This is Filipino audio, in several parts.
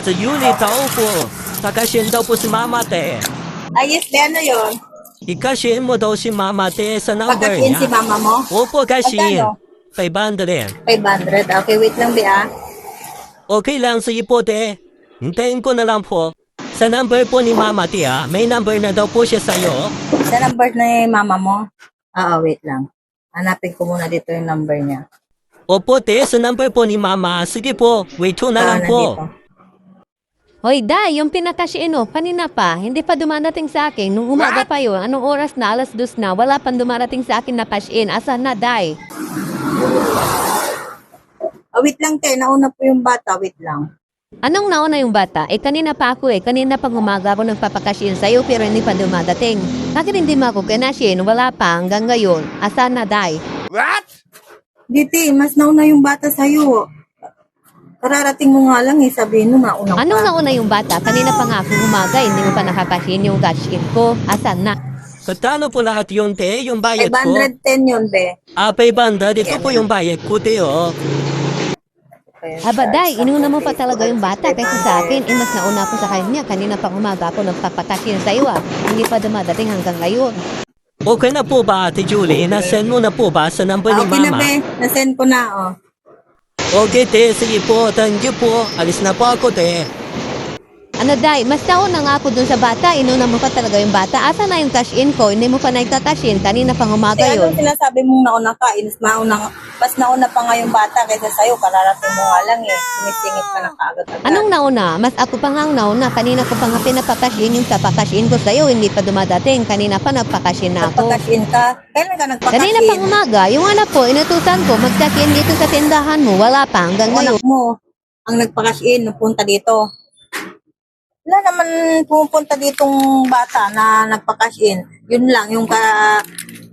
这有你豆腐，大概先都不是妈妈的， Ayos, be, ano yun? 一个先么都是妈妈的，sa number Pagkasin si niya. mama mo?我不开心， Magkano? 500. 500. Okay, wait lang, be, ah. Okay lang sa ipo de. Hintayin ko na lang po. Sa number po ni mama de may number na daw po siya sa'yo. Sa number na mama mo? Wait lang. Hanapin ko muna dito yung number niya. Opo de, sa number po ni mama. Sige po, wait ko na lang po. Nandito. Hoy, Day, yung pinakashiin mo, kanina pa, hindi pa dumadating sa akin. Nung umaga pa yun, anong oras na, 2:00 na, wala pang dumarating sa akin na cash-in. Asan na, Day? Wait lang, te. Nauna po yung bata. Wait lang. Anong nauna yung bata? Kanina pa ako kanina pang umaga ako nagpapakashin sa'yo pero hindi pa dumadating. Bakit hindi mo ako kinashin? Wala pa hanggang ngayon. Asan na, Day? Diti, mas nauna yung bata sa'yo. Kararating mo nga lang sabihin mo nauna ka. Anong nauna yung bata? Kanina pa nga ako umaga, hindi mo pa nakakashin yung cash-in ko. Asan na? Katano po lahat yun de, yung bayad ko? 510 yun, be. 500, ito po yung bayad ko de Aba, Day, inuna mo pa talaga yung bata kaysa sa akin. Mas nauna ako sa kanya. Kanina pang umaga ako nagpapakashin sa'yo Hindi pa dumadating hanggang ngayon. Okay na po ba, Ate Julie? Nasend mo na po ba sa number ni Okay na, mama? be. Nasend ko na, oh. Okay de, sige po, thank you po. Alis na po ako de. Ano, Day, mas nauna nga ako dun sa bata. Inuna mo pa talaga yung bata. Asa na yung cash-in ko? Hindi mo pa nagtatashin. Kanina pang umaga yun. Anong sinasabi mong nauna ka? Mas nauna pa nga yung bata kaysa sa'yo. Kararating mo nga lang Sumisingit ka na kaagad-agad. Anong nauna? Mas ako pa nga ang nauna. Kanina ko pa nga pinapakashin yung sa pakashin ko sa'yo. Hindi pa dumadating. Kanina pa nagpakashin na ako. Nagpakashin ka? Kailan ka nagpakashin? Kanina pang umaga, yung anak ko, inutusan ko, magkashin dito sa tindahan mo. Wala pa hanggang ngayon. Anak mo, ang nagpakashin, napunta dito. Wala naman pumupunta ditong bata na nagpakashin. Yun lang, yung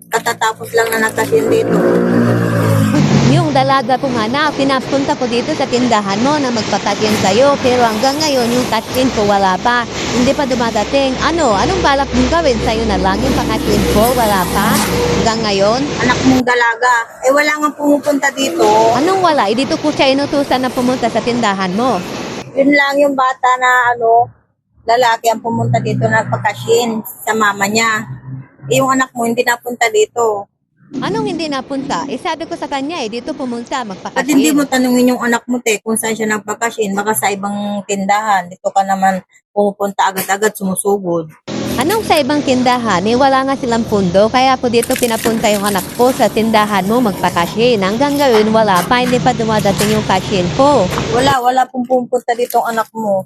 katatapos lang na nagkashin dito. Yung dalaga ko nga na, pinapunta ko dito sa tindahan mo na magpakashin sa'yo. Pero hanggang ngayon, yung kashin ko wala pa. Hindi pa dumadating. Anong balak mong gawin sa'yo na lang yung pakashin ko? Wala pa? Hanggang ngayon? Anak mong dalaga. Wala nga pumupunta dito. Anong wala? Dito ko siya inutusan na pumunta sa tindahan mo. Yun lang yung bata na lalaki ang pumunta dito na nagpakashin sa mama niya. Yung anak mo hindi napunta dito. Anong hindi napunta? Sabi ko sa kanya dito pumunta, At hindi magpakashin. mo tanungin yung anak mo kung saan siya nagpakashin. Baka sa ibang tindahan. Dito ka naman pumupunta agad-agad, sumusugod. Anong sa ibang tindahan? Wala nga silang pundo, kaya po dito pinapunta yung anak ko sa tindahan mo magpakashin. Hanggang ngayon wala pa, hindi pa dumadating yung kashin ko. Wala pong pumunta dito ang anak mo.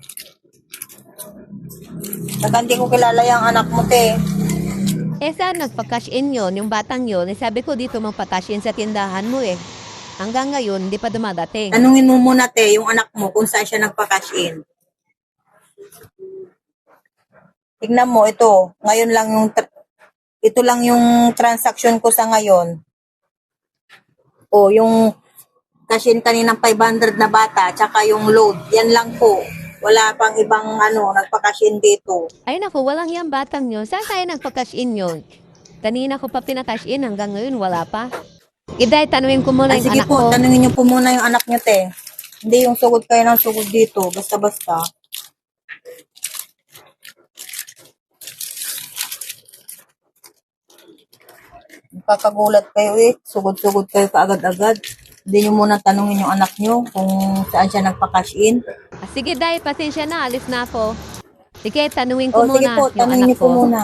Saka hindi ko kilala yung anak mo, te. Saan nagpakashin yun, yung batang yun? Sabi ko dito magpakashin sa tindahan mo Hanggang ngayon, hindi pa dumadating. Tanungin mo muna, te, yung anak mo kung saan siya nagpakashin. Tignan mo, ito. Ngayon lang ito lang yung transaction ko sa ngayon. Yung cashin kaninang 500 na bata, tsaka yung load. Yan lang po. Wala pang ibang nagpakashin dito. Ay naku, walang yung batang yun. Saan tayo nagpakashin yun? Kanina ko pa pinakashin, hanggang ngayon wala pa. Iday, tanungin ko muna yung Sige anak po, ko. tanungin niyo po muna yung anak niyo, te. Hindi yung sugod kayo ng sugod dito. Basta-basta. Kakagulat kayo Sugod-sugod kayo kaagad-agad. Hindi niyo muna tanungin yung anak niyo kung saan siya nagpa-cash-in. Sige, Day, pasensya na. Alis na ako. Sige, tanungin ko Sige muna po, yung tanungin anak niyo po ko. muna.